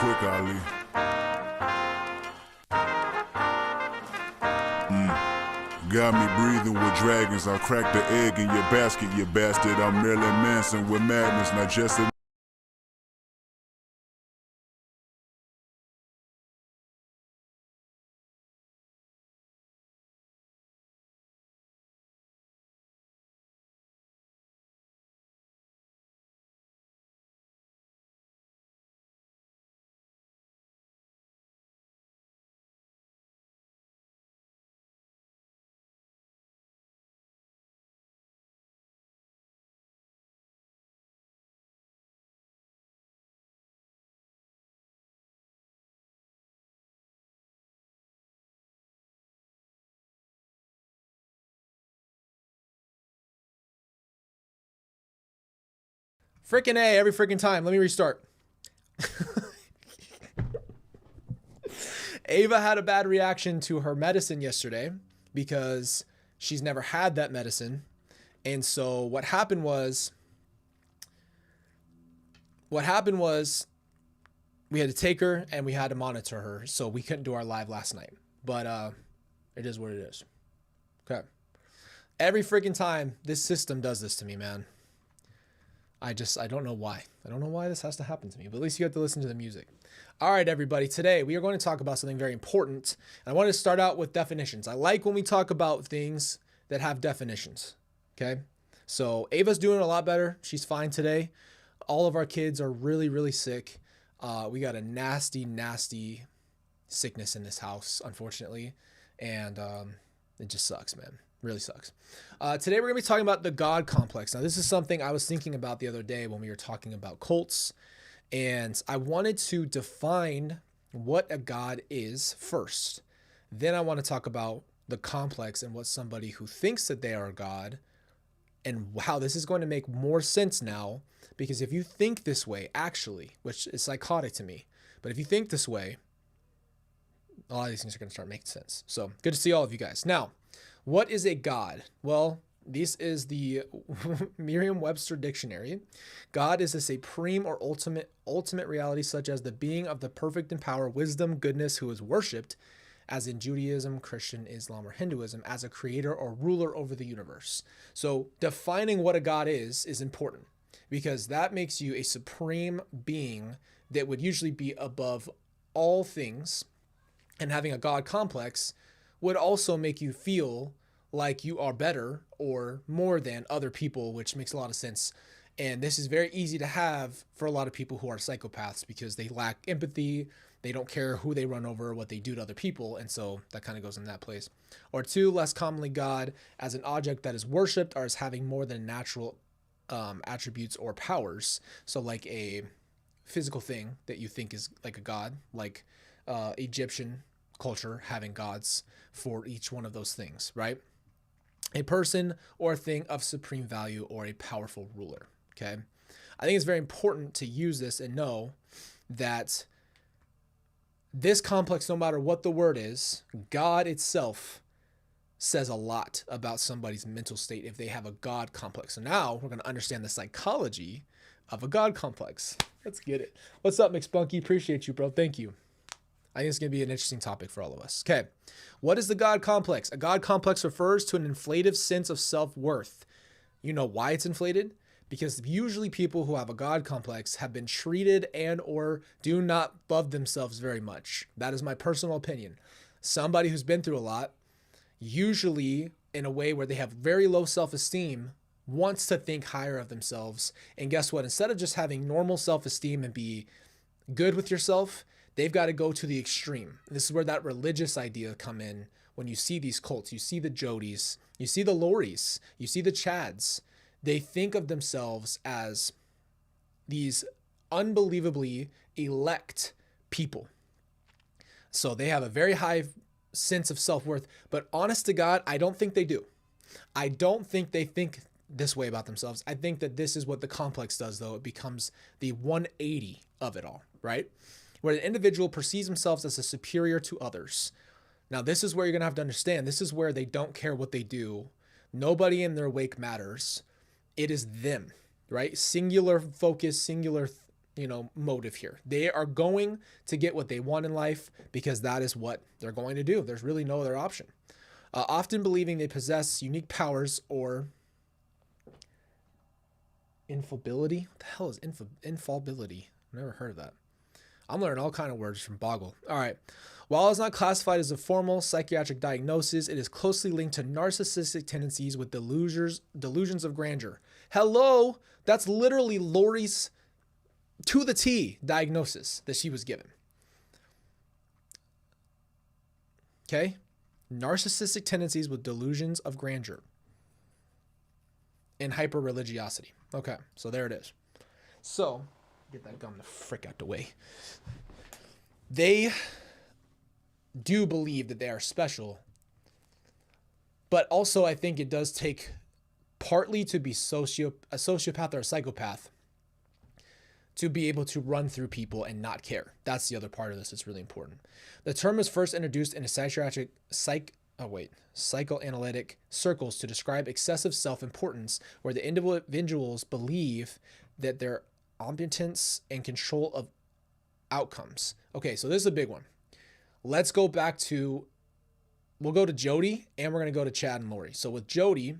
quick, Ali. Got me breathing with dragons. I'll crack the egg in your basket, you bastard. I'm Marilyn Manson with madness, not just a Frickin' A every freaking time. Let me restart. Ava had a bad reaction to her medicine yesterday because she's never had that medicine. And so what happened was we had to take her and we had to monitor her. So we couldn't do our live last night. But it is what it is. Okay. Every freaking time this system does this to me, man. I don't know why. I don't know why this has to happen to me, but at least you have to listen to the music. All right, everybody. Today we are going to talk about something very important. And I want to start out with definitions. I like when we talk about things that have definitions. Okay. So Ava's doing a lot better. She's fine today. All of our kids are really, really sick. We got a nasty, nasty sickness in this house, unfortunately. And it just sucks, man. Really sucks. Today we're going to be talking about the God complex. Now, this is something I was thinking about the other day when we were talking about cults. And I wanted to define what a God is first. Then I want to talk about the complex and what somebody who thinks that they are a God and how this is going to make more sense now. Because if you think this way, actually, which is psychotic to me, but if you think this way, a lot of these things are going to start making sense. So good to see all of you guys. Now, what is a God? Well, this is the Merriam-Webster dictionary. God is a supreme or ultimate reality, such as the being of the perfect in power, wisdom, goodness, who is worshipped, as in Judaism, Christian, Islam, or Hinduism, as a creator or ruler over the universe. So defining what a God is important because that makes you a supreme being that would usually be above all things. And having a God complex would also make you feel like you are better or more than other people, which makes a lot of sense. And this is very easy to have for a lot of people who are psychopaths because they lack empathy. They don't care who they run over, what they do to other people. And so that kind of goes in that place. Or two, less commonly God as an object that is worshipped or as having more than natural attributes or powers. So like a physical thing that you think is like a God, like Egyptian culture having gods for each one of those things, right? A person or a thing of supreme value or a powerful ruler, okay? I think it's very important to use this and know that this complex, no matter what the word is, God itself says a lot about somebody's mental state if they have a God complex. So now we're going to understand the psychology of a God complex. Let's get it. What's up, McSpunky? Appreciate you, bro. Thank you. I think it's going to be an interesting topic for all of us. Okay. What is the God complex? A God complex refers to an inflated sense of self-worth. You know why it's inflated? Because usually people who have a God complex have been treated and or do not love themselves very much. That is my personal opinion. Somebody who's been through a lot, usually in a way where they have very low self-esteem, wants to think higher of themselves. And guess what? Instead of just having normal self-esteem and be good with yourself, they've got to go to the extreme. This is where that religious idea come in. When you see these cults, you see the Jodis, you see the Loris, you see the Chads. They think of themselves as these unbelievably elect people. So they have a very high sense of self-worth, but honest to God, I don't think they do. I don't think they think this way about themselves. I think that this is what the complex does, though. It becomes the 180 of it all, right? Where the individual perceives themselves as a superior to others. Now, this is where you're going to have to understand. This is where they don't care what they do. Nobody in their wake matters. It is them, right? Singular focus, singular motive here. They are going to get what they want in life because that is what they're going to do. There's really no other option. Often believing they possess unique powers or infallibility. What the hell is infallibility? I've never heard of that. I'm learning all kind of words from Boggle. All right. While it's not classified as a formal psychiatric diagnosis, it is closely linked to narcissistic tendencies with delusions of grandeur. Hello, that's literally Lori's to the T diagnosis that she was given. Okay? Narcissistic tendencies with delusions of grandeur and hyper-religiosity. Okay, so there it is. So, get that gum the frick out the way. They do believe that they are special, but also I think it does take partly to be a sociopath or a psychopath to be able to run through people and not care. That's the other part of this. It's really important. The term was first introduced in a psychoanalytic circles to describe excessive self-importance, where the individuals believe that their omnipotence and control of outcomes. Okay, so this is a big one. Let's go back to, we'll go to Jody and we're going to go to Chad and Lori. So with Jody,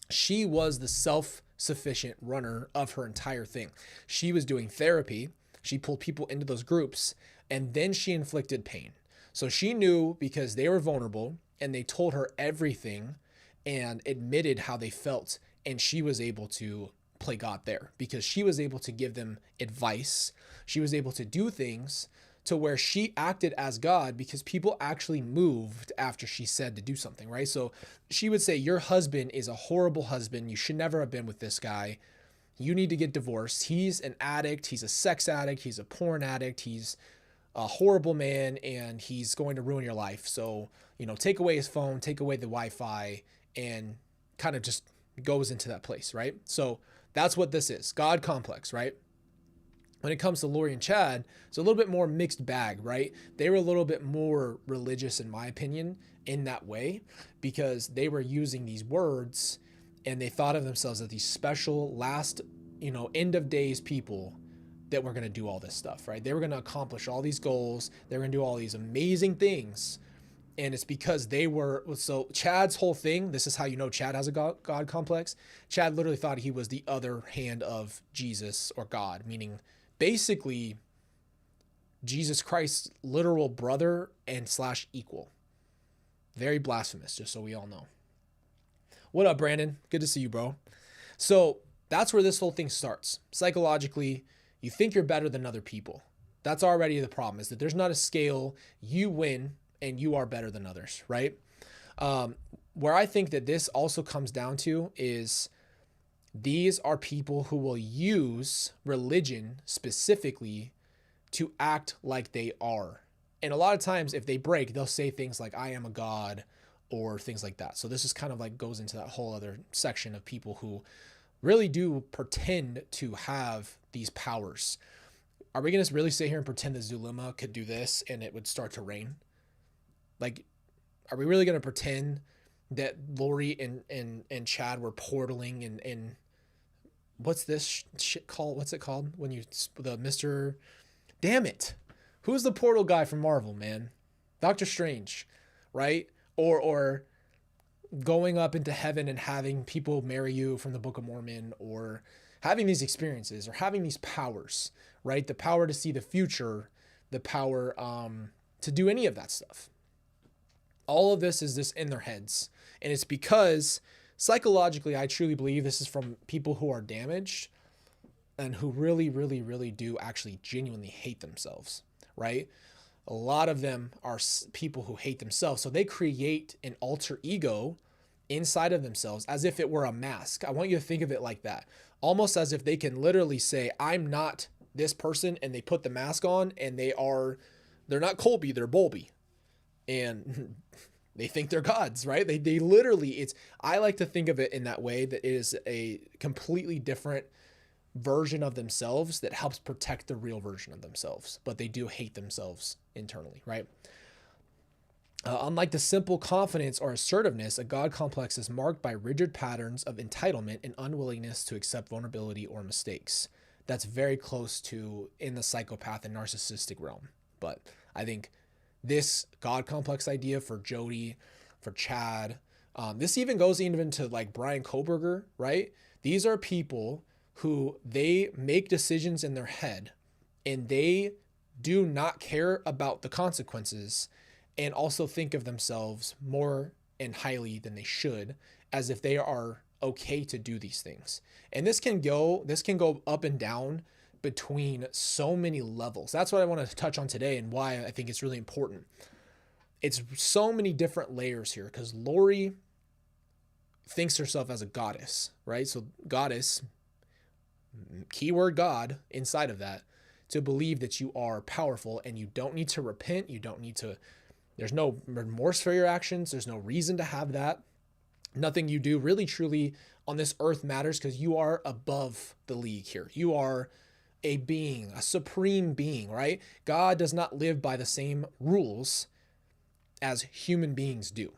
she was the self-sufficient runner of her entire thing. She was doing therapy. She pulled people into those groups and then she inflicted pain. So she knew because they were vulnerable and they told her everything and admitted how they felt. And she was able to play God there because she was able to give them advice. She was able to do things to where she acted as God because people actually moved after she said to do something, right? So she would say, your husband is a horrible husband. You should never have been with this guy. You need to get divorced. He's an addict. He's a sex addict. He's a porn addict. He's a horrible man and he's going to ruin your life. So, take away his phone, take away the Wi-Fi, and kind of just goes into that place, right? So that's what this is. God complex, right? When it comes to Lori and Chad, it's a little bit more mixed bag, right? They were a little bit more religious, in my opinion, in that way, because they were using these words and they thought of themselves as these special last, end of days people that were going to do all this stuff, right? They were going to accomplish all these goals. They were going to do all these amazing things. And it's because they were, so Chad's whole thing, this is how you know Chad has a God complex. Chad literally thought he was the other hand of Jesus or God, meaning basically Jesus Christ's literal brother and / equal. Very blasphemous, just so we all know. What up, Brandon? Good to see you, bro. So that's where this whole thing starts. Psychologically, you think you're better than other people. That's already the problem, is that there's not a scale. You win and you are better than others, right? Where I think that this also comes down to is these are people who will use religion specifically to act like they are. And a lot of times if they break, they'll say things like, I am a god, or things like that. So this is kind of like goes into that whole other section of people who really do pretend to have these powers. Are we going to really sit here and pretend that Zulema could do this and it would start to rain? Like, are we really going to pretend that Lori and Chad were portaling and what's this shit called? What's it called? When you, the Mr. Damn it. Who's the portal guy from Marvel, man? Doctor Strange, right? Or going up into heaven and having people marry you from the Book of Mormon, or having these experiences, or having these powers, right? The power to see the future, the power to do any of that stuff. All of this is just in their heads. And it's because psychologically, I truly believe this is from people who are damaged and who really, really, really do actually genuinely hate themselves, right? A lot of them are people who hate themselves. So they create an alter ego inside of themselves as if it were a mask. I want you to think of it like that. Almost as if they can literally say, I'm not this person, and they put the mask on and they're not Colby, they're Bolby. And they think they're gods, right? They literally, I like to think of it in that way, that it is a completely different version of themselves that helps protect the real version of themselves, but they do hate themselves internally, right? Unlike the simple confidence or assertiveness, a God complex is marked by rigid patterns of entitlement and unwillingness to accept vulnerability or mistakes. that's very close to in the psychopath and narcissistic realm. But I think this God complex idea for Jody, for Chad, this even goes even to like Brian Koberger, right? These are people who they make decisions in their head and they do not care about the consequences and also think of themselves more and highly than they should, as if they are okay to do these things. And this can go up and down between so many levels. That's what I want to touch on today and why I think it's really important. It's so many different layers here because Lori thinks herself as a goddess, right? So goddess, keyword God inside of that, to believe that you are powerful and you don't need to repent. You don't need to, there's no remorse for your actions. There's no reason to have that. Nothing you do really truly on this earth matters because you are above the league here. You are a being, a supreme being, right? God does not live by the same rules as human beings do.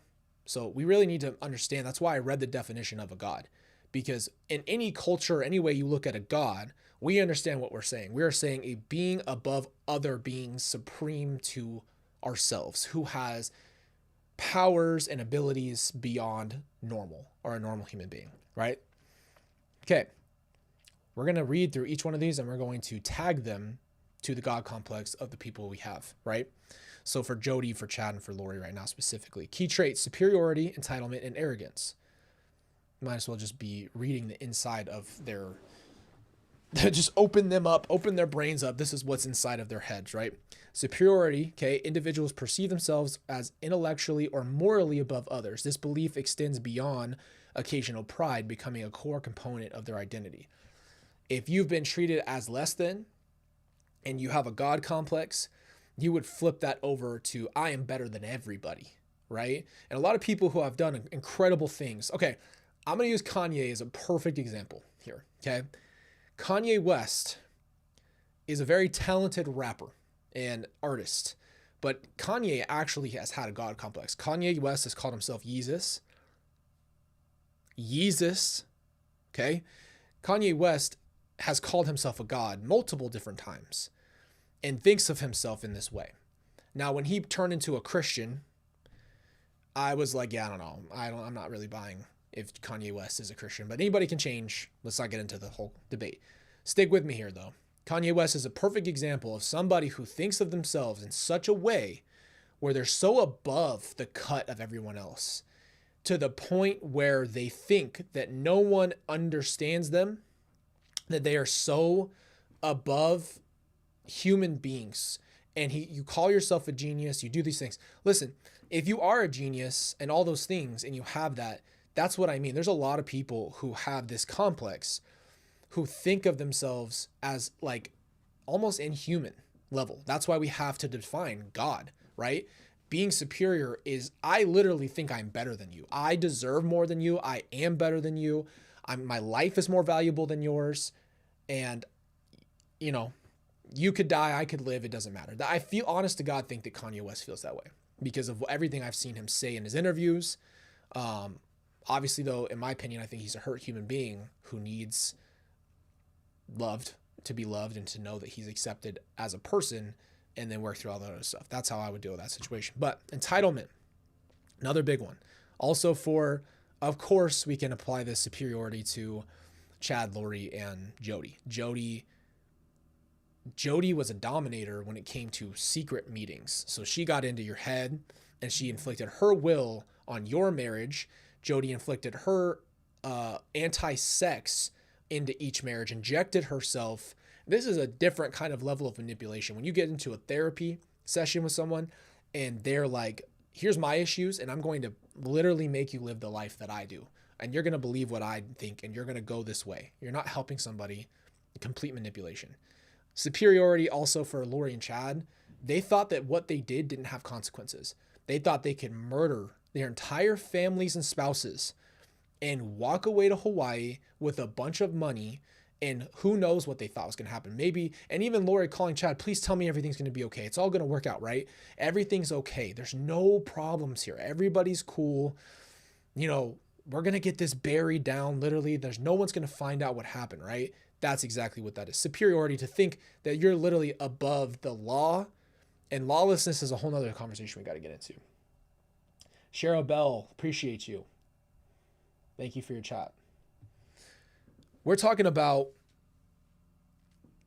So we really need to understand. That's why I read the definition of a God, because in any culture, any way you look at a God, we understand what we're saying. We are saying a being above other beings, supreme to ourselves, who has powers and abilities beyond normal or a normal human being, right? Okay. We're going to read through each one of these and we're going to tag them to the God complex of the people we have, right? So for Jody, for Chad, and for Lori right now specifically, key traits: superiority, entitlement, and arrogance. Might as well just be reading the inside of their, just open them up, open their brains up. This is what's inside of their heads, right? Superiority, okay, individuals perceive themselves as intellectually or morally above others. This belief extends beyond occasional pride, becoming a core component of their identity. If you've been treated as less than and you have a God complex, you would flip that over to I am better than everybody, right? And a lot of people who have done incredible things. Okay, I'm going to use Kanye as a perfect example here, okay? Kanye West is a very talented rapper and artist, but Kanye actually has had a God complex. Kanye West has called himself Yeezus. Yeezus, okay? Kanye West has called himself a God multiple different times and thinks of himself in this way. Now, when he turned into a Christian, I was like, yeah, I don't know. I'm not really buying if Kanye West is a Christian, but anybody can change. Let's not get into the whole debate. Stick with me here, though. Kanye West is a perfect example of somebody who thinks of themselves in such a way where they're so above the cut of everyone else to the point where they think that no one understands them, that they are so above human beings. And you call yourself a genius, you do these things. Listen, if you are a genius and all those things and you have that, that's what I mean. There's a lot of people who have this complex, who think of themselves as like almost inhuman level. That's why we have to define God, right? Being superior is, I literally think I'm better than you. I deserve more than you. I am better than you. My life is more valuable than yours. And, you know, you could die, I could live. It doesn't matter. I feel, honest to God, think that Kanye West feels that way because of everything I've seen him say in his interviews. Obviously, though, in my opinion, I think he's a hurt human being who needs to be loved and to know that he's accepted as a person and then work through all that other stuff. That's how I would deal with that situation. But entitlement, another big one. Also of course, we can apply this superiority to Chad, Lori, and Jody. Jody was a dominator when it came to secret meetings. So she got into your head and she inflicted her will on your marriage. Jody inflicted her anti-sex into each marriage, injected herself. This is a different kind of level of manipulation. When you get into a therapy session with someone and they're like, here's my issues and I'm going to literally make you live the life that I do. And you're going to believe what I think and you're going to go this way. You're not helping somebody. Complete manipulation. Superiority also for Lori and Chad. They thought that what they did didn't have consequences. They thought they could murder their entire families and spouses and walk away to Hawaii with a bunch of money, and who knows what they thought was going to happen. Maybe, and even Lori calling Chad, please tell me everything's going to be okay. It's all going to work out, right? Everything's okay. There's no problems here. Everybody's cool. You know, we're going to get this buried down. Literally, there's no one's going to find out what happened, right? That's exactly what that is. Superiority, to think that you're literally above the law, and lawlessness is a whole nother conversation we got to get into. Cheryl Bell, appreciate you. Thank you for your chat. We're talking about,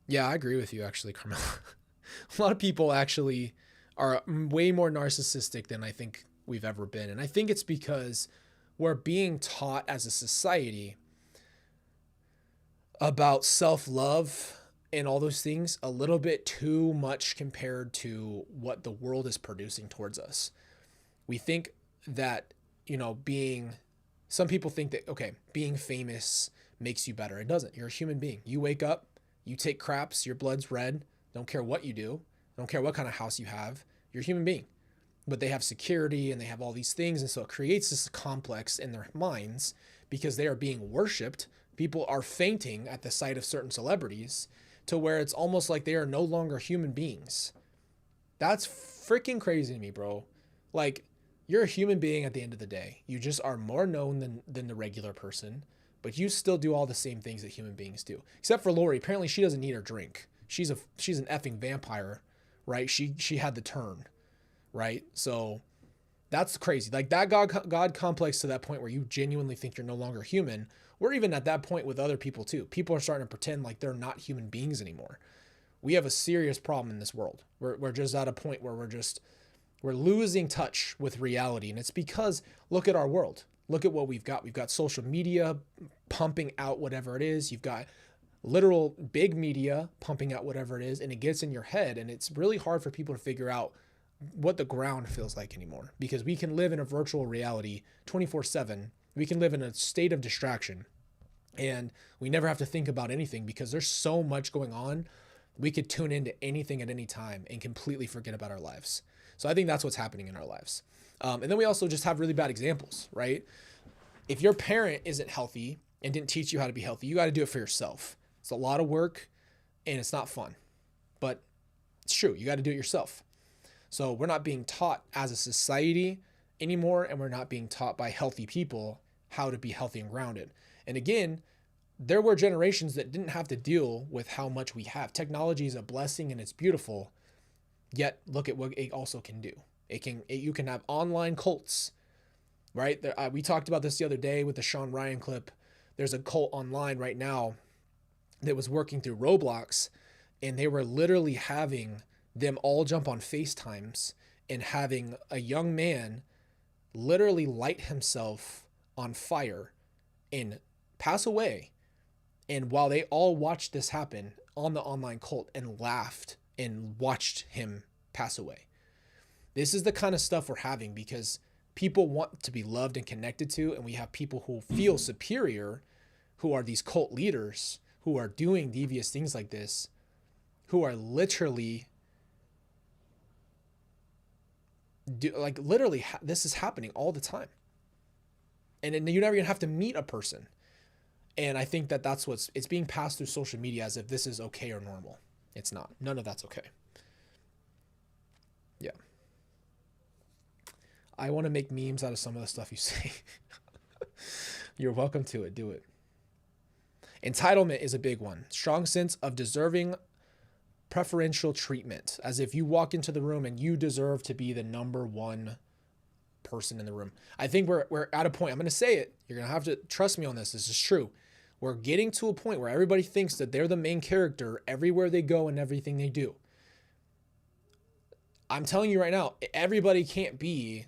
yeah, I agree with you actually, Carmela. A lot of people actually are way more narcissistic than I think we've ever been. And I think it's because we're being taught as a society about self-love and all those things a little bit too much compared to what the world is producing towards us. We think that, some people think that, okay, being famous makes you better. It doesn't. You're a human being. You wake up, you take craps, your blood's red. Don't care what you do. Don't care what kind of house you have. You're a human being. But they have security and they have all these things. And so it creates this complex in their minds because they are being worshipped. People are fainting at the sight of certain celebrities to where it's almost like they are no longer human beings. That's freaking crazy to me, bro. Like, you're a human being at the end of the day. You just are more known than the regular person, but you still do all the same things that human beings do. Except for Lori. Apparently she doesn't eat or drink. She's an effing vampire, right? She had the turn, right? So that's crazy. Like, that God complex to that point where you genuinely think you're no longer human. We're even at that point with other people too. People are starting to pretend like they're not human beings anymore. We have a serious problem in this world. We're just at a point where we're losing touch with reality. And it's because, look at our world. Look at what we've got. We've got social media pumping out whatever it is. You've got literal big media pumping out whatever it is, and it gets in your head. And it's really hard for people to figure out what the ground feels like anymore, because we can live in a virtual reality 24/7. We can live in a state of distraction, and we never have to think about anything because there's so much going on. We could tune into anything at any time and completely forget about our lives. So I think that's what's happening in our lives. And then we also just have really bad examples, right? If your parent isn't healthy and didn't teach you how to be healthy, you got to do it for yourself. It's a lot of work and it's not fun, but it's true. You got to do it yourself. So we're not being taught as a society anymore, and we're not being taught by healthy people how to be healthy and grounded. And again, there were generations that didn't have to deal with how much we have. Technology is a blessing and it's beautiful. Yet look at what it also can do. You can have online cults, right? We talked about this the other day with the Sean Ryan clip. There's a cult online right now that was working through Roblox, and they were literally having them all jump on FaceTimes and having a young man literally light himself on fire and pass away. And while they all watched this happen on the online cult and laughed and watched him pass away. This is the kind of stuff we're having because people want to be loved and connected to, and we have people who feel superior, who are these cult leaders, who are doing devious things like this, who are literally this is happening all the time. And then you're never gonna have to meet a person. And I think that that's it's being passed through social media as if this is okay or normal. It's not. None of that's okay. Yeah. I want to make memes out of some of the stuff you say. You're welcome to it. Do it. Entitlement is a big one. Strong sense of deserving preferential treatment, as if you walk into the room and you deserve to be the number one person in the room. I think we're at a point. I'm going to say it. You're going to have to trust me on this. This is true. We're getting to a point where everybody thinks that they're the main character everywhere they go and everything they do. I'm telling you right now, everybody can't be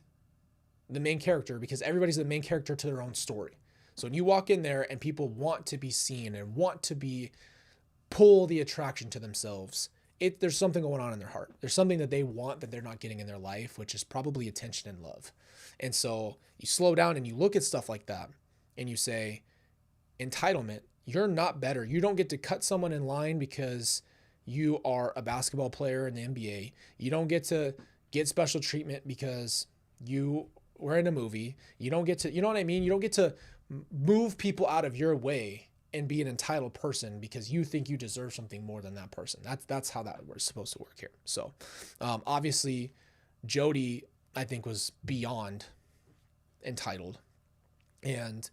the main character because everybody's the main character to their own story. So when you walk in there and people want to be seen and want to pull the attraction to themselves, there's something going on in their heart. There's something that they want that they're not getting in their life, which is probably attention and love. And so you slow down and you look at stuff like that and you say, entitlement, you're not better. You don't get to cut someone in line because you are a basketball player in the NBA. You don't get to get special treatment because you were in a movie. You don't get to, you know what I mean? You don't get to move people out of your way and be an entitled person because you think you deserve something more than that person. That's how that was supposed to work here. So obviously Jody, I think, was beyond entitled. And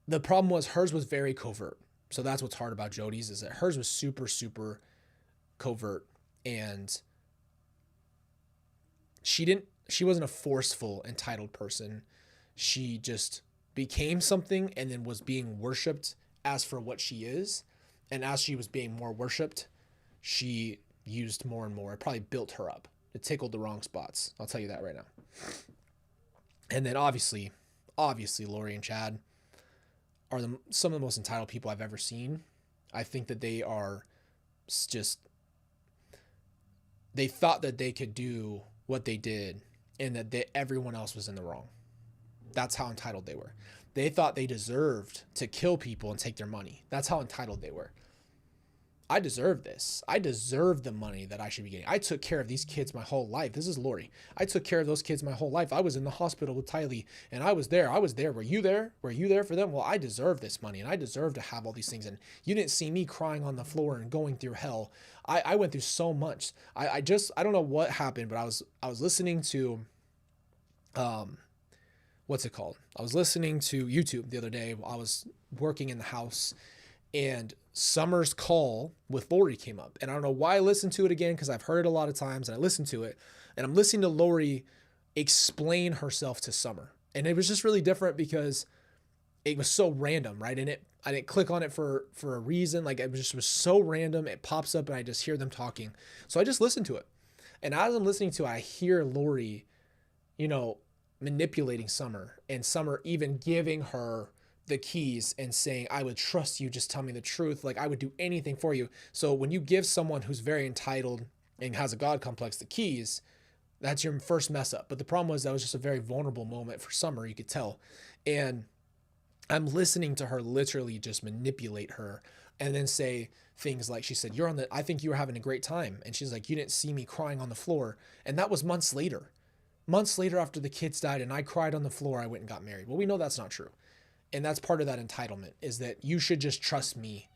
the problem was hers was very covert. So that's what's hard about Jody's, is that hers was super, super covert, and she wasn't a forceful, entitled person. She just became something and then was being worshipped as for what she is. And as she was being more worshipped, she used more and more. It probably built her up. It tickled the wrong spots. I'll tell you that right now. And then obviously, Lori and Chad are some of the most entitled people I've ever seen. I think that they are just, they thought that they could do what they did and that everyone else was in the wrong. That's how entitled they were. They thought they deserved to kill people and take their money. That's how entitled they were. I deserve this. I deserve the money that I should be getting. I took care of these kids my whole life. This is Lori. I took care of those kids my whole life. I was in the hospital with Tylee, and I was there. Were you there? Were you there for them? Well, I deserve this money, and I deserve to have all these things. And you didn't see me crying on the floor and going through hell. I went through so much. I don't know what happened, but I was listening to, what's it called? I was listening to YouTube the other day while I was working in the house, and Summer's call with Lori came up. And I don't know why I listened to it again, because I've heard it a lot of times, and I listened to it, and I'm listening to Lori explain herself to Summer. And it was just really different because it was so random, right? And I didn't click on it for a reason. Like, it was so random. It pops up and I just hear them talking. So I just listened to it. And as I'm listening to it, I hear Lori, manipulating Summer, and Summer even giving her the keys and saying, I would trust you, just tell me the truth. Like, I would do anything for you. So when you give someone who's very entitled and has a God complex the keys, that's your first mess up. But the problem was that was just a very vulnerable moment for Summer, you could tell. And I'm listening to her literally just manipulate her and then say things like, she said, I think you were having a great time. And she's like, you didn't see me crying on the floor. And that was months later after the kids died and I cried on the floor, I went and got married. Well, we know that's not true. And that's part of that entitlement, is that you should just trust me.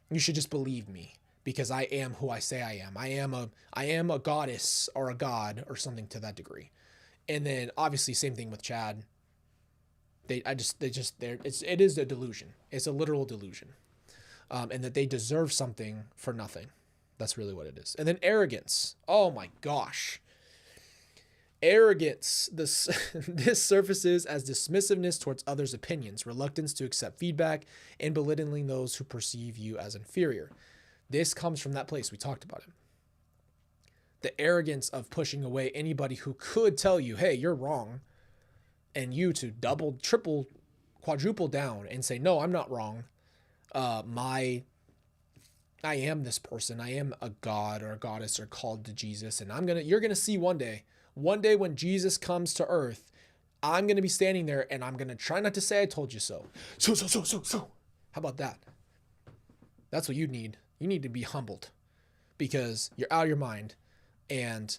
You should just believe me because I am who I say I am. I am a goddess or a god or something to that degree. And then obviously same thing with Chad. It is a delusion. It's a literal delusion. And that they deserve something for nothing. That's really what it is. And then arrogance. Oh my gosh. Arrogance. This surfaces as dismissiveness towards others' opinions, reluctance to accept feedback, and belittling those who perceive you as inferior. This comes from that place. We talked about it. The arrogance of pushing away anybody who could tell you, hey, you're wrong, and you to double, triple, quadruple down and say, no, I'm not wrong. I am this person. I am a god or a goddess or called to Jesus. And you're going to see one day when Jesus comes to earth, I'm going to be standing there and I'm going to try not to say I told you so. So. How about that? That's what you need. You need to be humbled because you're out of your mind and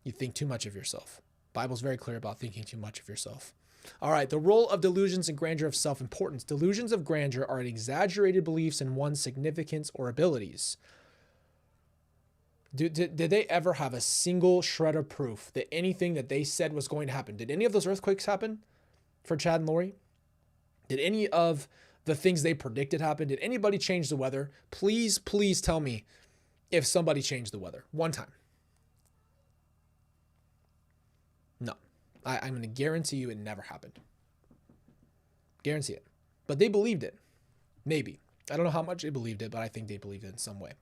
you think too much of yourself. Bible's very clear about thinking too much of yourself. All right, the role of delusions and grandeur of self-importance. Delusions of grandeur are exaggerated beliefs in one's significance or abilities. Did they ever have a single shred of proof that anything that they said was going to happen? Did any of those earthquakes happen for Chad and Lori? Did any of the things they predicted happen? Did anybody change the weather? Please tell me if somebody changed the weather one time. No. I'm going to guarantee you it never happened. Guarantee it. But they believed it. Maybe. I don't know how much they believed it, but I think they believed it in some way.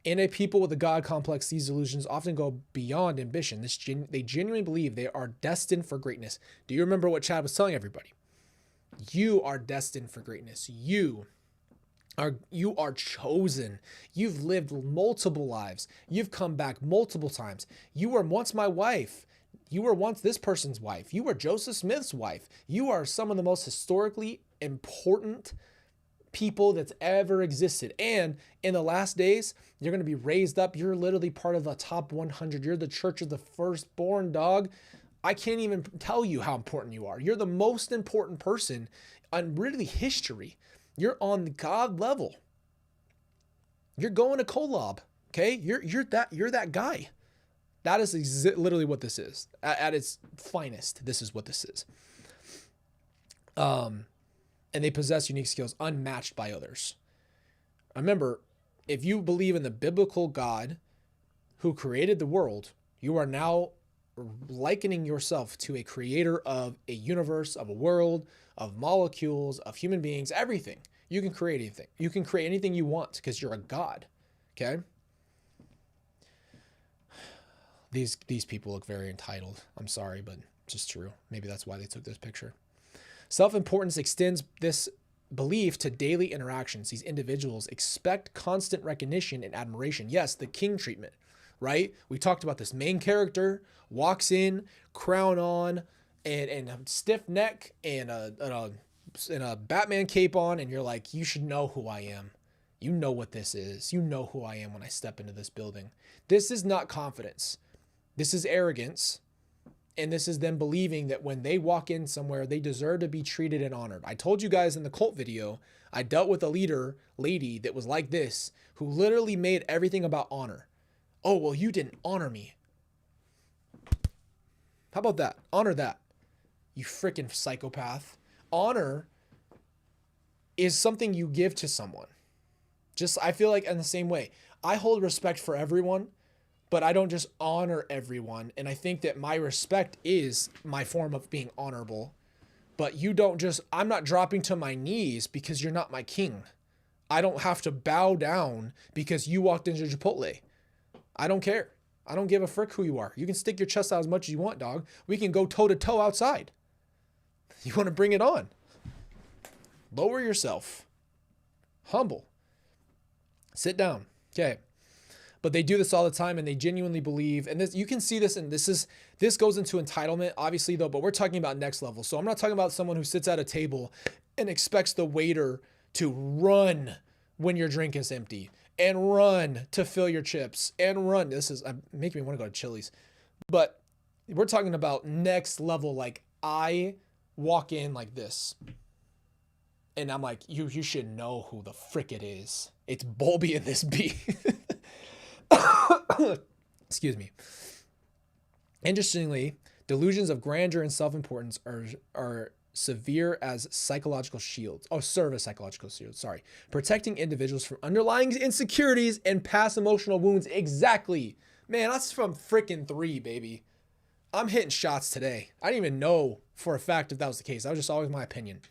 In a people with a God complex, these delusions often go beyond ambition. They genuinely believe they are destined for greatness. Do you remember what Chad was telling everybody? You are destined for greatness. You are chosen. You've lived multiple lives. You've come back multiple times. You were once my wife. You were once this person's wife. You were Joseph Smith's wife. You are some of the most historically important people that's ever existed. And in the last days, you're going to be raised up. You're literally part of the top 100. You're the church of the firstborn, dog. I can't even tell you how important you are. You're the most important person on really history. You're on the God level. You're going to Kolob. Okay. You're that guy. That is literally what this is. At its finest, this is what this is. And and they possess unique skills unmatched by others. Remember, if you believe in the biblical God who created the world, you are now likening yourself to a creator of a universe, of a world, of molecules, of human beings, everything. You can create anything. You can create anything you want because you're a God. Okay? These people look very entitled. I'm sorry, but it's just true. Maybe that's why they took this picture. Self-importance extends this belief to daily interactions. These individuals expect constant recognition and admiration. Yes, the king treatment, right? We talked about this. Main character walks in, crown on, and a stiff neck and a Batman cape on, and you're like, you should know who I am. You know what this is. You know who I am when I step into this building. This is not confidence. This is arrogance. And this is them believing that when they walk in somewhere, they deserve to be treated and honored. I told you guys in the cult video, I dealt with a lady that was like this, who literally made everything about honor. Oh, well, you didn't honor me. How about that? Honor that, you freaking psychopath. Honor is something you give to someone. Just, I feel like in the same way, I hold respect for everyone, but I don't just honor everyone. And I think that my respect is my form of being honorable. But you don't just, I'm not dropping to my knees because you're not my king. I don't have to bow down because you walked into Chipotle. I don't care. I don't give a frick who you are. You can stick your chest out as much as you want, dog. We can go toe to toe outside. You want to bring it on. Lower yourself. Humble. Sit down. Okay. But they do this all the time, and they genuinely believe, and this, you can see this, and this goes into entitlement, obviously, though, but we're talking about next level. So I'm not talking about someone who sits at a table and expects the waiter to run when your drink is empty, and run to fill your chips, and run. This is making me want to go to Chili's. But we're talking about next level, like I walk in like this, and I'm like, you should know who the frick it is. It's Colby and this bee. Excuse me. Interestingly, delusions of grandeur and self-importance are severe as psychological shields. Oh, serve as psychological shields. Sorry. Protecting individuals from underlying insecurities and past emotional wounds. Exactly. Man, that's from frickin' 3, baby. I'm hitting shots today. I didn't even know for a fact if that was the case. That was just always my opinion.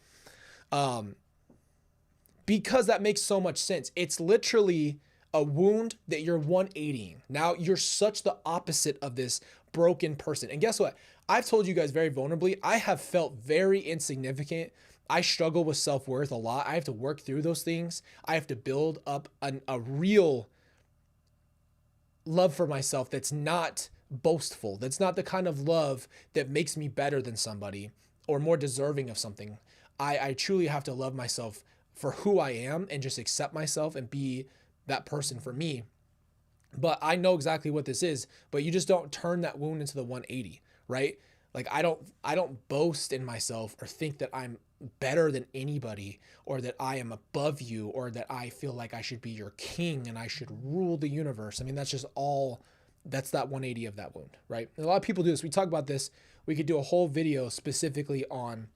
Because that makes so much sense. It's literally a wound that you're 180ing. Now you're such the opposite of this broken person. And guess what? I've told you guys very vulnerably, I have felt very insignificant. I struggle with self-worth a lot. I have to work through those things. I have to build up a real love for myself that's not boastful. That's not the kind of love that makes me better than somebody or more deserving of something. I truly have to love myself for who I am and just accept myself and be that person for me. But I know exactly what this is, but you just don't turn that wound into the 180, right? Like I don't boast in myself or think that I'm better than anybody or that I am above you or that I feel like I should be your king and I should rule the universe. I mean, that's that 180 of that wound, right? And a lot of people do this. We talk about this. We could do a whole video specifically on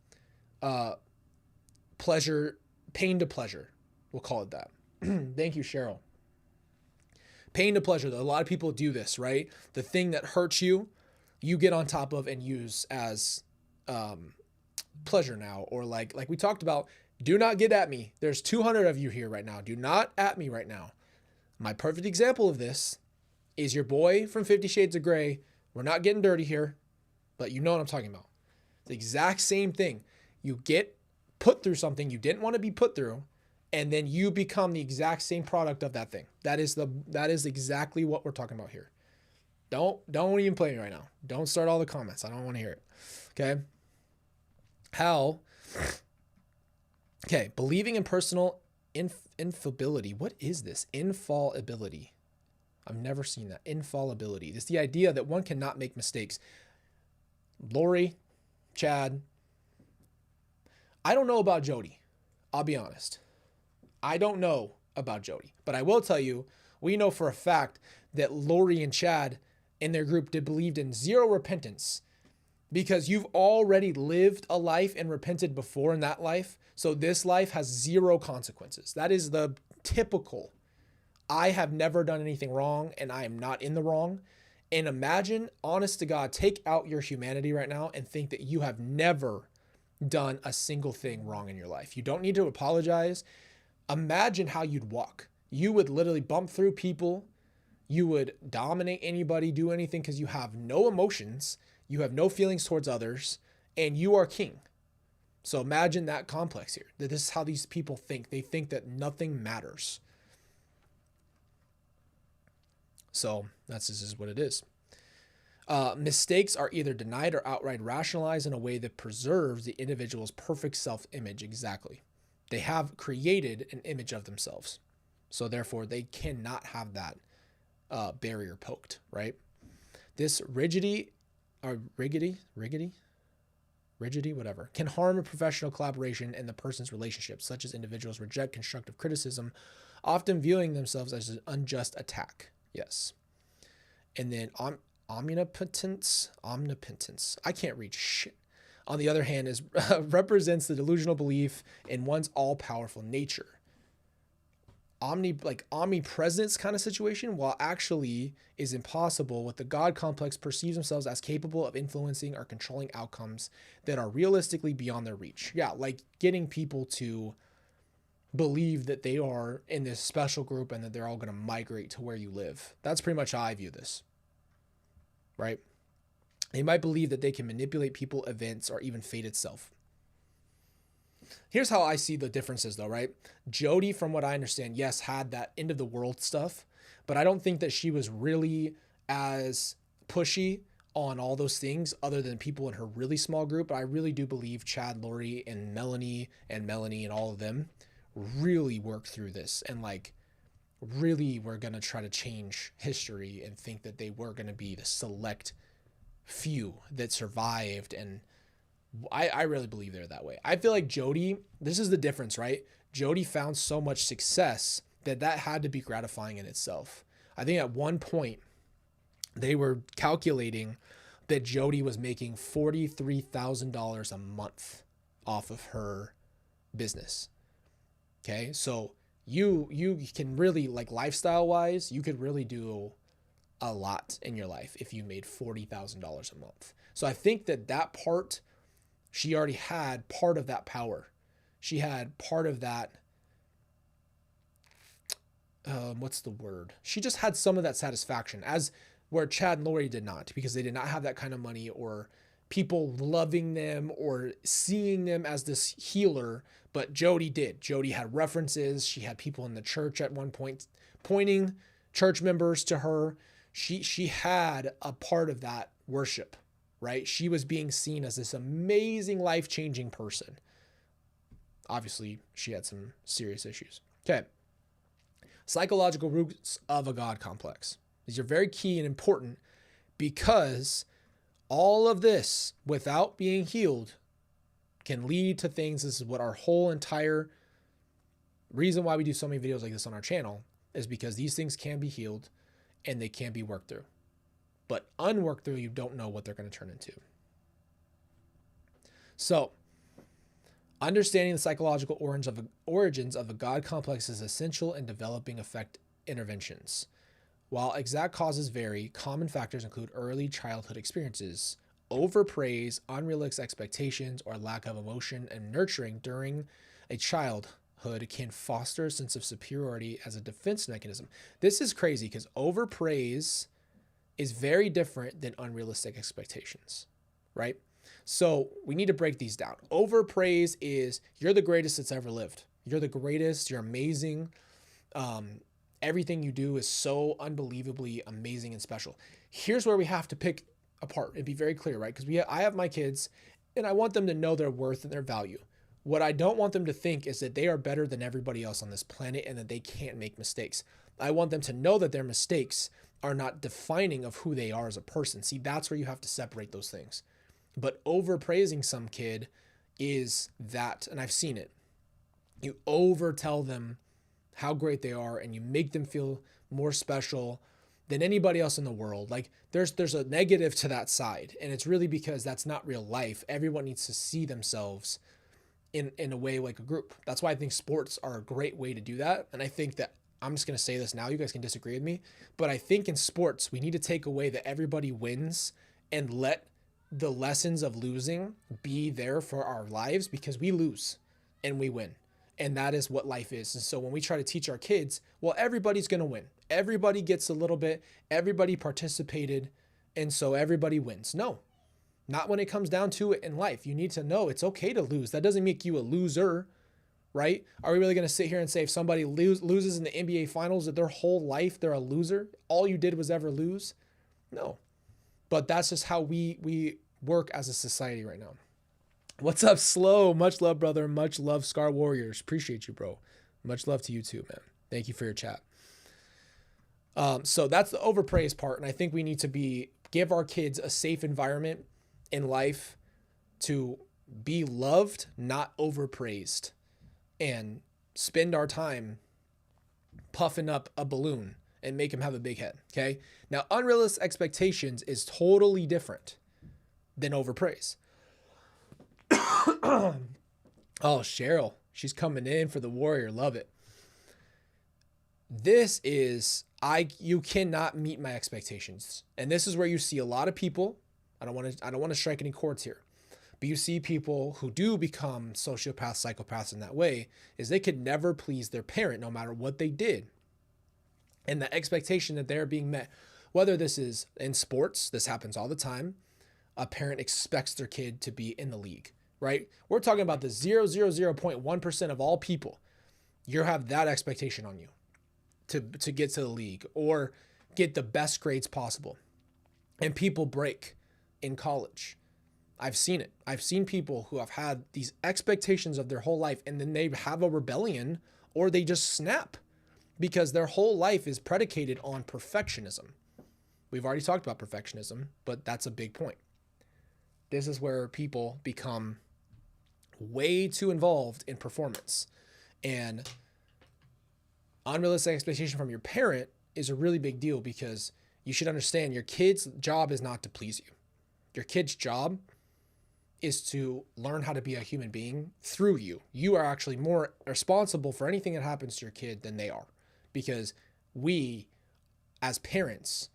pleasure, pain to pleasure. We'll call it that. Thank you, Cheryl. Pain to pleasure, though. A lot of people do this, right? The thing that hurts you, you get on top of and use as pleasure now. Or like we talked about, do not get at me. There's 200 of you here right now. Do not at me right now. My perfect example of this is your boy from 50 Shades of Grey. We're not getting dirty here, but you know what I'm talking about. The exact same thing. You get put through something you didn't want to be put through, and then you become the exact same product of that thing. That is exactly what we're talking about here. Don't even play me right now. Don't start all the comments. I don't want to hear it. Okay. Okay. Believing in personal infallibility. What is this? Infallibility. I've never seen that. Infallibility. It's the idea that one cannot make mistakes. Lori, Chad. I don't know about Jody. I'll be honest. I don't know about Jody, but I will tell you, we know for a fact that Lori and Chad in their group believed in zero repentance. because you've already lived a life and repented before in that life. So this life has zero consequences. That is the typical, I have never done anything wrong and I am not in the wrong. And imagine, honest to God, take out your humanity right now and think that you have never done a single thing wrong in your life. You don't need to apologize. Imagine how you'd walk. You would literally bump through people. You would dominate anybody, do anything, because you have no emotions. You have no feelings towards others, and you are king. So imagine that complex here, that this is how these people think. They think that nothing matters. So this is what it is. Mistakes are either denied or outright rationalized in a way that preserves the individual's perfect self-image. Exactly. They have created an image of themselves. So therefore, they cannot have that barrier poked, right? This rigidity, whatever, can harm a professional collaboration in the person's relationship, such as individuals reject constructive criticism, often viewing themselves as an unjust attack. Yes. And then omnipotence. I can't read shit. On the other hand, is represents the delusional belief in one's all-powerful nature. Omnipresence kind of situation, while actually is impossible, what the God complex perceives themselves as capable of influencing or controlling outcomes that are realistically beyond their reach. Yeah, like getting people to believe that they are in this special group and that they're all going to migrate to where you live. That's pretty much how I view this, right? They might believe that they can manipulate people, events, or even fate itself. Here's how I see the differences though, right? Jody, from what I understand, yes, had that end of the world stuff, but I don't think that she was really as pushy on all those things other than people in her really small group. But I really do believe Chad, Lori, and Melanie and all of them really worked through this and like really were going to try to change history and think that they were going to be the select few that survived. And I really believe they're that way. I feel like Jody, this is the difference, right? Jody found so much success that had to be gratifying in itself. I think at one point they were calculating that Jody was making $43,000 a month off of her business. Okay. So you can really, like, lifestyle wise, you could really do a lot in your life if you made $40,000 a month. So I think that part, she already had part of that power. She had part of that. What's the word? She just had some of that satisfaction, as where Chad and Lori did not, because they did not have that kind of money or people loving them or seeing them as this healer. But Jody did. Jody had references. She had people in the church at one point pointing church members to her. She had a part of that worship, right? She was being seen as this amazing, life-changing person. Obviously, she had some serious issues. Okay. Psychological roots of a God complex. These are very key and important because all of this, without being healed, can lead to things. This is what our whole entire reason why we do so many videos like this on our channel is because these things can be healed and they can be worked through. But unworked through, you don't know what they're going to turn into. So, understanding the psychological origins of a God complex is essential in developing effect interventions. While exact causes vary, common factors include early childhood experiences, overpraise, unrealistic expectations, or lack of emotion and nurturing during a childhood can foster a sense of superiority as a defense mechanism. This is crazy because overpraise is very different than unrealistic expectations, right? So we need to break these down. Overpraise is you're the greatest that's ever lived. You're the greatest. You're amazing. Everything you do is so unbelievably amazing and special. Here's where we have to pick apart and be very clear, right? Because I have my kids and I want them to know their worth and their value. What I don't want them to think is that they are better than everybody else on this planet and that they can't make mistakes. I want them to know that their mistakes are not defining of who they are as a person. See, that's where you have to separate those things. But overpraising some kid is that, and I've seen it. You overtell them how great they are and you make them feel more special than anybody else in the world. Like there's a negative to that side, and it's really because that's not real life. Everyone needs to see themselves in a way like a group. That's why I think sports are a great way to do that. And I think that, I'm just going to say this now, you guys can disagree with me, but I think in sports, we need to take away that everybody wins and let the lessons of losing be there for our lives, because we lose and we win. And that is what life is. And so when we try to teach our kids, well, everybody's going to win. Everybody gets a little bit, everybody participated, and so everybody wins. No, not when it comes down to it in life. You need to know it's okay to lose. That doesn't make you a loser, right? Are we really going to sit here and say if somebody loses in the NBA finals that their whole life they're a loser? All you did was ever lose? No. But that's just how we work as a society right now. What's up, Slow? Much love, brother. Much love, Scar Warriors. Appreciate you, bro. Much love to you too, man. Thank you for your chat. So that's the overpraise part. And I think we need to give our kids a safe environment in life to be loved, not overpraised, and spend our time puffing up a balloon and make him have a big head. Okay. Now, unrealistic expectations is totally different than overpraise. Oh, Cheryl, she's coming in for the Warrior. Love it. This is, you cannot meet my expectations. And this is where you see a lot of people. I don't want to strike any chords here, but you see people who do become sociopaths, psychopaths in that way, is they could never please their parent no matter what they did. And the expectation that they're being met, whether this is in sports, this happens all the time. A parent expects their kid to be in the league, right? We're talking about the 0.1% of all people. You have that expectation on you to get to the league or get the best grades possible. And people break in college. I've seen it. I've seen people who have had these expectations of their whole life, and then they have a rebellion or they just snap because their whole life is predicated on perfectionism. We've already talked about perfectionism, but that's a big point. This is where people become way too involved in performance, and unrealistic expectation from your parent is a really big deal, because you should understand your kid's job is not to please you. Your kid's job is to learn how to be a human being through you. You are actually more responsible for anything that happens to your kid than they are, because we as parents,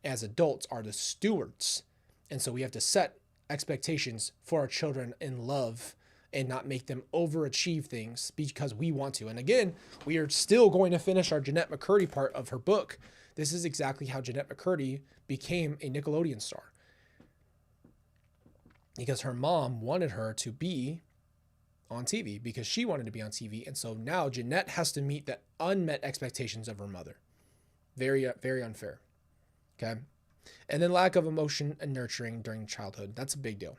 as adults, are the stewards. And so we have to set expectations for our children in love and not make them overachieve things because we want to. And again, we are still going to finish our Jeanette McCurdy part of her book. This is exactly how Jeanette McCurdy became a Nickelodeon star, because her mom wanted her to be on TV because she wanted to be on TV. And so now Jeanette has to meet the unmet expectations of her mother. Very, very unfair. Okay. And then lack of emotion and nurturing during childhood. That's a big deal.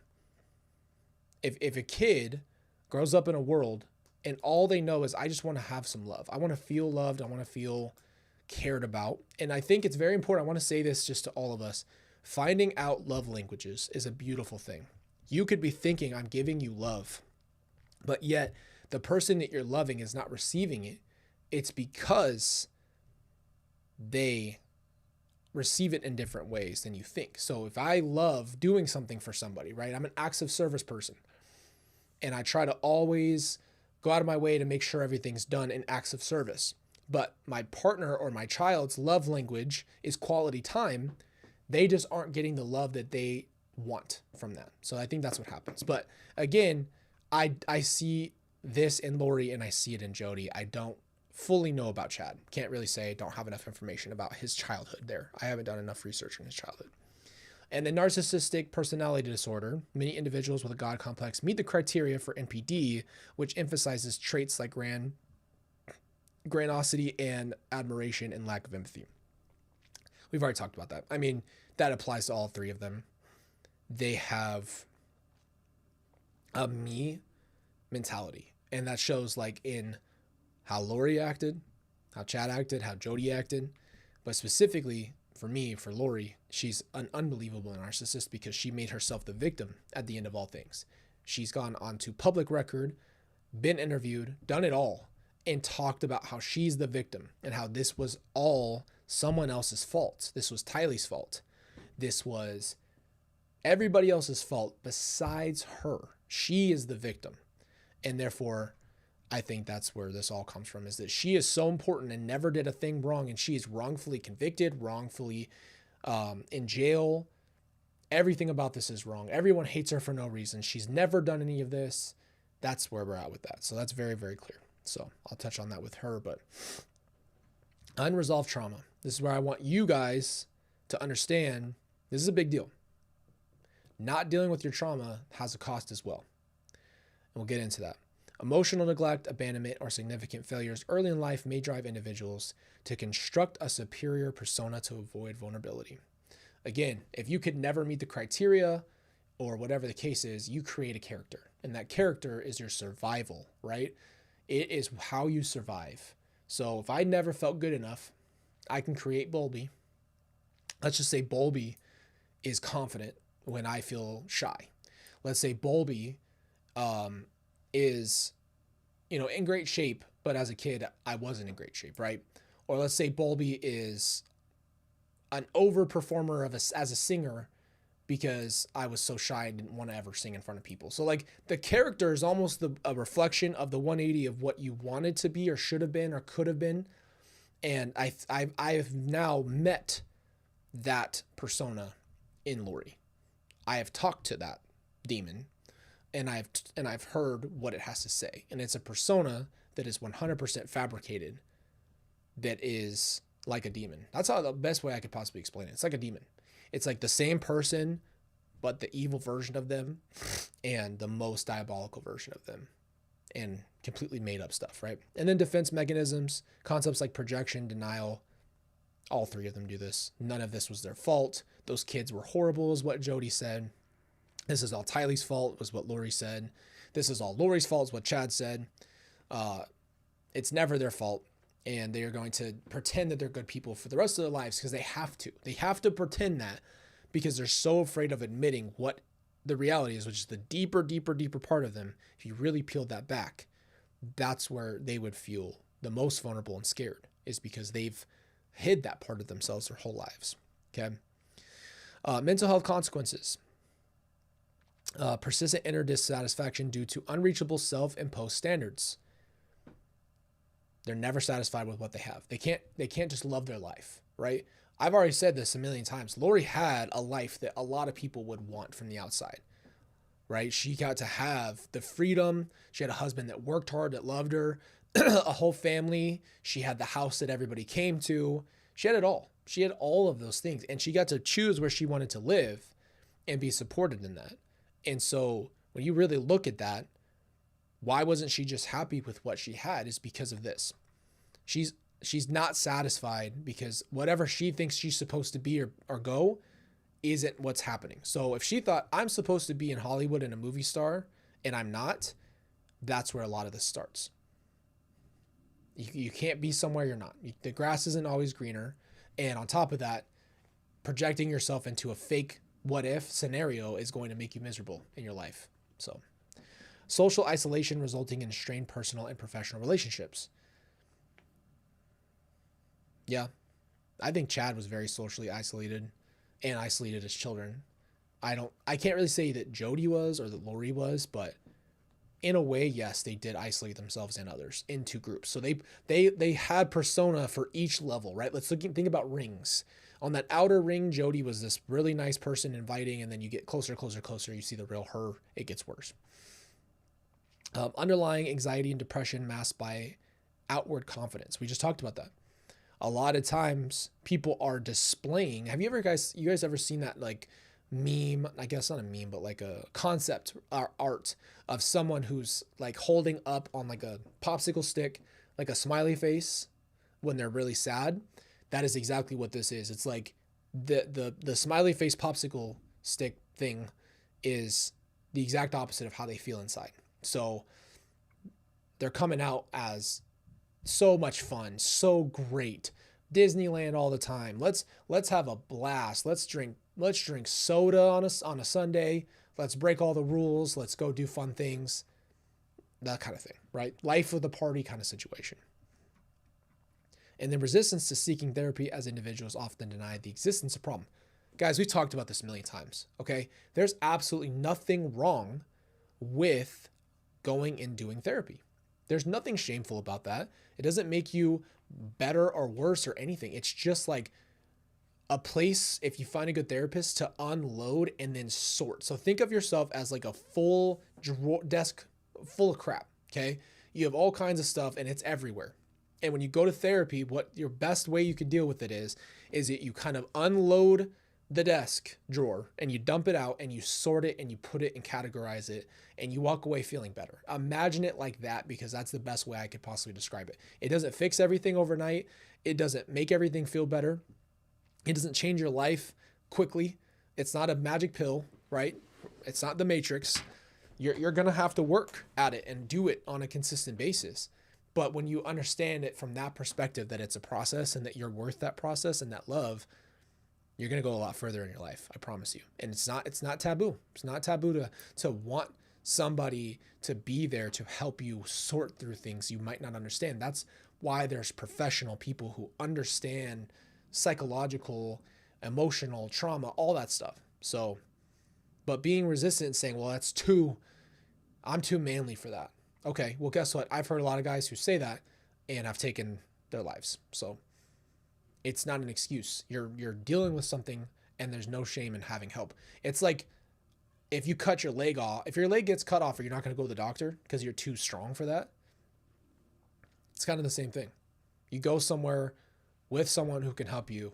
If a kid grows up in a world and all they know is, I just want to have some love. I want to feel loved. I want to feel cared about. And I think it's very important. I want to say this just to all of us. Finding out love languages is a beautiful thing. You could be thinking, I'm giving you love, but yet the person that you're loving is not receiving it. It's because they receive it in different ways than you think. So if I love doing something for somebody, right? I'm an acts of service person, and I try to always go out of my way to make sure everything's done in acts of service. But my partner or my child's love language is quality time. They just aren't getting the love that they want from that. So I think that's what happens. But again, I see this in Lori and I see it in Jody. I don't fully know about Chad. Can't really say. Don't have enough information about his childhood there. I haven't done enough research on his childhood. And the narcissistic personality disorder. Many individuals with a God complex meet the criteria for NPD, which emphasizes traits like grandiosity and admiration and lack of empathy. We've already talked about that. I mean, that applies to all three of them. They have a me mentality. And that shows like in how Lori acted, how Chad acted, how Jody acted. But specifically for me, for Lori, she's an unbelievable narcissist because she made herself the victim at the end of all things. She's gone onto public record, been interviewed, done it all, and talked about how she's the victim and how this was all someone else's fault. This was Tylee's fault. This was everybody else's fault besides her. She is the victim. And therefore, I think that's where this all comes from, is that she is so important and never did a thing wrong. And she is wrongfully convicted, wrongfully in jail. Everything about this is wrong. Everyone hates her for no reason. She's never done any of this. That's where we're at with that. So that's very, very clear. So I'll touch on that with her, but unresolved trauma. This is where I want you guys to understand this is a big deal. Not dealing with your trauma has a cost as well. And we'll get into that. Emotional neglect, abandonment, or significant failures early in life may drive individuals to construct a superior persona to avoid vulnerability. Again, if you could never meet the criteria or whatever the case is, you create a character. And that character is your survival, right? It is how you survive. So if I never felt good enough, I can create Bolby. Let's just say Bolby is confident when I feel shy. Let's say Bolby is, in great shape, but as a kid, I wasn't in great shape, right? Or let's say Bolby is an overperformer as a singer because I was so shy and didn't want to ever sing in front of people. So like the character is almost a reflection of the 180 of what you wanted to be or should have been or could have been. And I've now met that persona in Lori. I have talked to that demon and I've heard what it has to say. And it's a persona that is 100% fabricated, that is like a demon. That's how the best way I could possibly explain it. It's like a demon. It's like the same person, but the evil version of them and the most diabolical version of them, and completely made up stuff, right? And then defense mechanisms, concepts like projection, denial, all three of them do this. None of this was their fault. Those kids were horrible is what Jody said. This is all Tylee's fault was what Lori said. This is all Lori's fault is what Chad said. It's never their fault. And they are going to pretend that they're good people for the rest of their lives because they have to. They have to pretend that because they're so afraid of admitting what the reality is, which is the deeper, deeper, deeper part of them. If you really peeled that back, that's where they would feel the most vulnerable and scared, is because they've hid that part of themselves their whole lives. Okay. Mental health consequences. Persistent inner dissatisfaction due to unreachable self-imposed standards. They're never satisfied with what they have. They can't just love their life, right? I've already said this a million times. Lori had a life that a lot of people would want from the outside, right? She got to have the freedom. She had a husband that worked hard, that loved her, a whole family. She had the house that everybody came to. She had it all. She had all of those things. And she got to choose where she wanted to live and be supported in that. And so when you really look at that, why wasn't she just happy with what she had is because of this. She's not satisfied because whatever she thinks she's supposed to be or go isn't what's happening. So if she thought I'm supposed to be in Hollywood and a movie star and I'm not, that's where a lot of this starts. You can't be somewhere you're not. The grass isn't always greener. And on top of that, projecting yourself into a fake what if scenario is going to make you miserable in your life. So social isolation resulting in strained personal and professional relationships. Yeah, I think Chad was very socially isolated and isolated as children. I can't really say that Jody was or that Lori was, but in a way, yes, they did isolate themselves and others into groups. So they had persona for each level, right? Think about rings. On that outer ring, Jody was this really nice person, inviting, and then you get closer, you see the real her, it gets worse. Underlying anxiety and depression masked by outward confidence. We just talked about that. A lot of times people are displaying, you guys ever seen that like meme, I guess not a meme, but like a concept art of someone who's like holding up on like a popsicle stick, like a smiley face when they're really sad? That is exactly what this is. It's like the smiley face popsicle stick thing is the exact opposite of how they feel inside. So they're coming out as so much fun, so great, Disneyland all the time. Let's have a blast. Let's drink soda on a Sunday. Let's break all the rules. Let's go do fun things. That kind of thing, right? Life of the party kind of situation. And then resistance to seeking therapy as individuals often deny the existence of problem. Guys, we've talked about this a million times, okay? There's absolutely nothing wrong with going and doing therapy. There's nothing shameful about that. It doesn't make you better or worse or anything. It's just like a place, if you find a good therapist, to unload and then sort. So think of yourself as like a full desk full of crap, okay? You have all kinds of stuff and it's everywhere. And when you go to therapy, what your best way you can deal with it is that you kind of unload the desk drawer and you dump it out and you sort it and you put it and categorize it and you walk away feeling better. Imagine it like that, because that's the best way I could possibly describe it. It doesn't fix everything overnight. It doesn't make everything feel better. It doesn't change your life quickly. It's not a magic pill, right? It's not the Matrix. You're going to have to work at it and do it on a consistent basis. But when you understand it from that perspective, that it's a process and that you're worth that process and that love, you're going to go a lot further in your life. I promise you. And it's not taboo. It's not taboo to want somebody to be there to help you sort through things you might not understand. That's why there's professional people who understand psychological, emotional trauma, all that stuff. So, but being resistant and saying, well, I'm too manly for that. Okay, well, guess what? I've heard a lot of guys who say that and have taken their lives. So it's not an excuse. You're dealing with something and there's no shame in having help. It's like if you cut your leg off, if your leg gets cut off, or you're not going to go to the doctor because you're too strong for that. It's kind of the same thing. You go somewhere with someone who can help you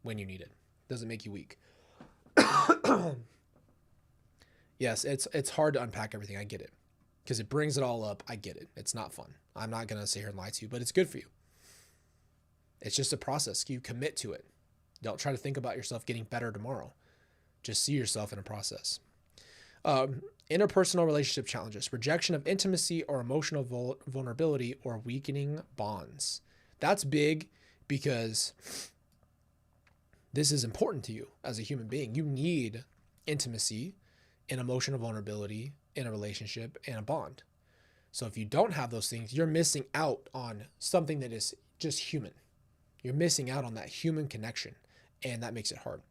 when you need it. Doesn't make you weak. Yes, it's hard to unpack everything. I get it. Because it brings it all up. I get it. It's not fun. I'm not going to sit here and lie to you, but it's good for you. It's just a process. You commit to it. Don't try to think about yourself getting better tomorrow. Just see yourself in a process. Interpersonal relationship challenges, rejection of intimacy or emotional vulnerability, or weakening bonds. That's big because this is important to you as a human being. You need intimacy and emotional vulnerability in a relationship and a bond. So if you don't have those things, you're missing out on something that is just human. You're missing out on that human connection, and that makes it hard.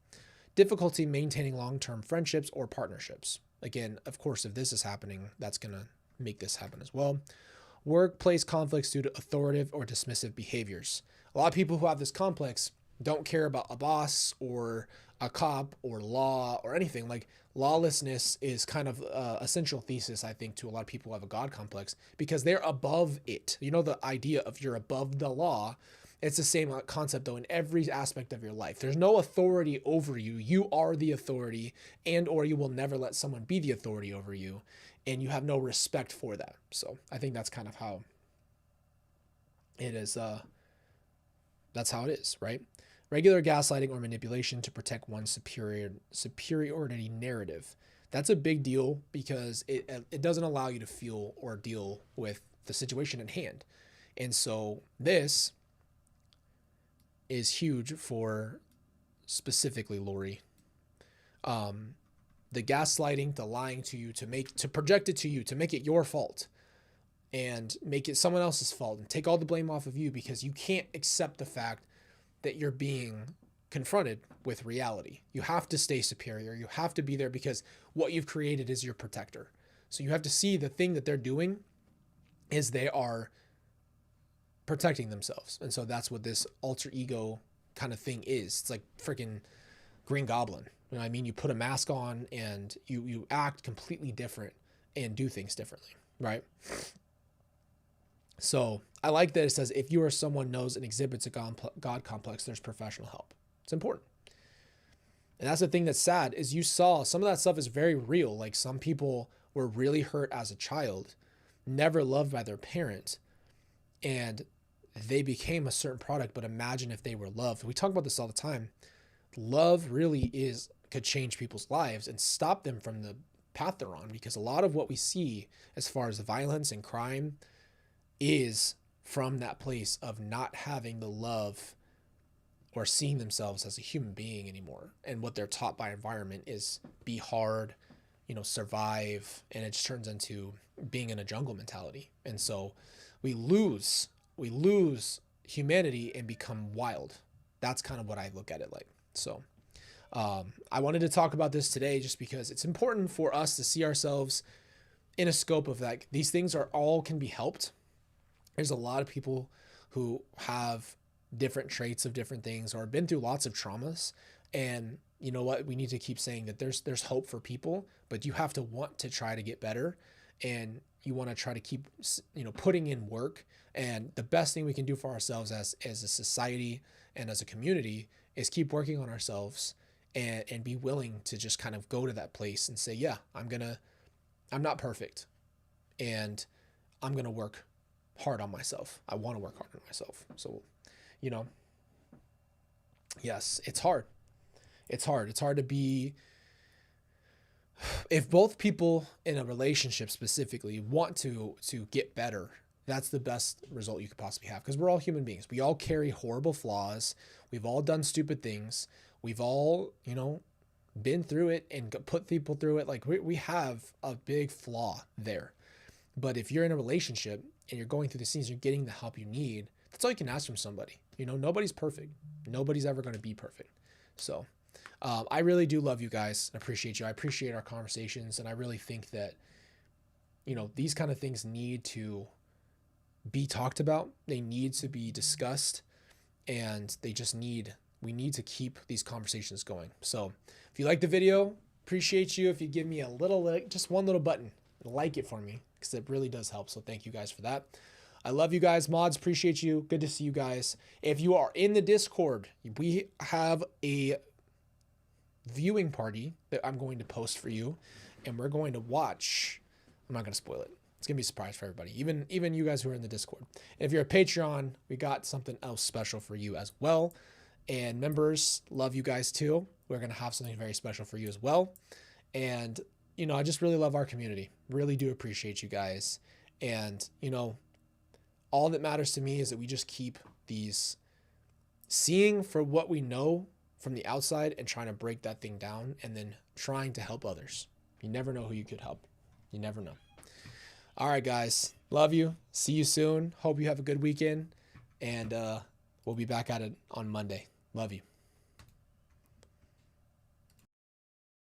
Difficulty maintaining long-term friendships or partnerships. Again, of course, if this is happening, that's going to make this happen as well. Workplace conflicts due to authoritative or dismissive behaviors. A lot of people who have this complex don't care about a boss or a cop or law or anything. Like, lawlessness is kind of a central thesis, I think, to a lot of people who have a God complex, because they're above it. You know, the idea of you're above the law. It's the same concept, though, in every aspect of your life. There's no authority over you. You are the authority, and or you will never let someone be the authority over you, and you have no respect for that. So I think that's kind of how it is. That's how it is, right? Regular gaslighting or manipulation to protect one's superiority narrative. That's a big deal because it doesn't allow you to feel or deal with the situation at hand. And so this is huge for specifically Lori. The gaslighting, the lying to you, to project it to you, to make it your fault and make it someone else's fault and take all the blame off of you because you can't accept the fact that you're being confronted with reality. You have to stay superior. You have to be there because what you've created is your protector. So you have to see the thing that they're doing is they are protecting themselves. And so that's what this alter ego kind of thing is. It's like freaking Green Goblin. You know what I mean? You put a mask on and you act completely different and do things differently, right? So I like that it says, if you or someone knows and exhibits a God complex, there's professional help. It's important. And that's the thing that's sad is you saw some of that stuff is very real. Like some people were really hurt as a child, never loved by their parent, and they became a certain product. But imagine if they were loved. We talk about this all the time. Love really could change people's lives and stop them from the path they're on, because a lot of what we see as far as the violence and crime is from that place of not having the love or seeing themselves as a human being anymore. And what they're taught by environment is be hard, survive. And it just turns into being in a jungle mentality. And so we lose humanity and become wild. That's kind of what I look at it like. So I wanted to talk about this today just because it's important for us to see ourselves in a scope of like, these things are all can be helped. There's a lot of people who have different traits of different things or have been through lots of traumas. And you know what? We need to keep saying that there's hope for people, but you have to want to try to get better, and you want to try to keep, putting in work. And the best thing we can do for ourselves as a society and as a community is keep working on ourselves and be willing to just kind of go to that place and say, yeah, I'm not perfect, and I'm going to work hard on myself. I want to work hard on myself. So, yes, it's hard. It's hard. It's hard to be, if both people in a relationship specifically want to get better, that's the best result you could possibly have, because we're all human beings. We all carry horrible flaws. We've all done stupid things. We've all, been through it and put people through it. Like we have a big flaw there. But if you're in a relationship and you're going through the scenes, you're getting the help you need, that's all you can ask from somebody. Nobody's perfect. Nobody's ever going to be perfect. So I really do love you guys. I appreciate you. I appreciate our conversations. And I really think that, these kind of things need to be talked about. They need to be discussed, and we need to keep these conversations going. So if you like the video, appreciate you if you give me a little, just one little button, like it for me, because it really does help. So thank you guys for that. I love you guys. Mods, appreciate you. Good to see you guys. If you are in the Discord, we have a viewing party that I'm going to post for you, and we're going to watch. I'm not going to spoil it. It's going to be a surprise for everybody, even you guys who are in the Discord. And if you're a Patreon, we got something else special for you as well. And members, love you guys too. We're going to have something very special for you as well. And, I just really love our community. Really do appreciate you guys. And, all that matters to me is that we just keep these seeing for what we know from the outside and trying to break that thing down, and then trying to help others. You never know who you could help. You never know. All right, guys. Love you. See you soon. Hope you have a good weekend. And we'll be back at it on Monday. Love you.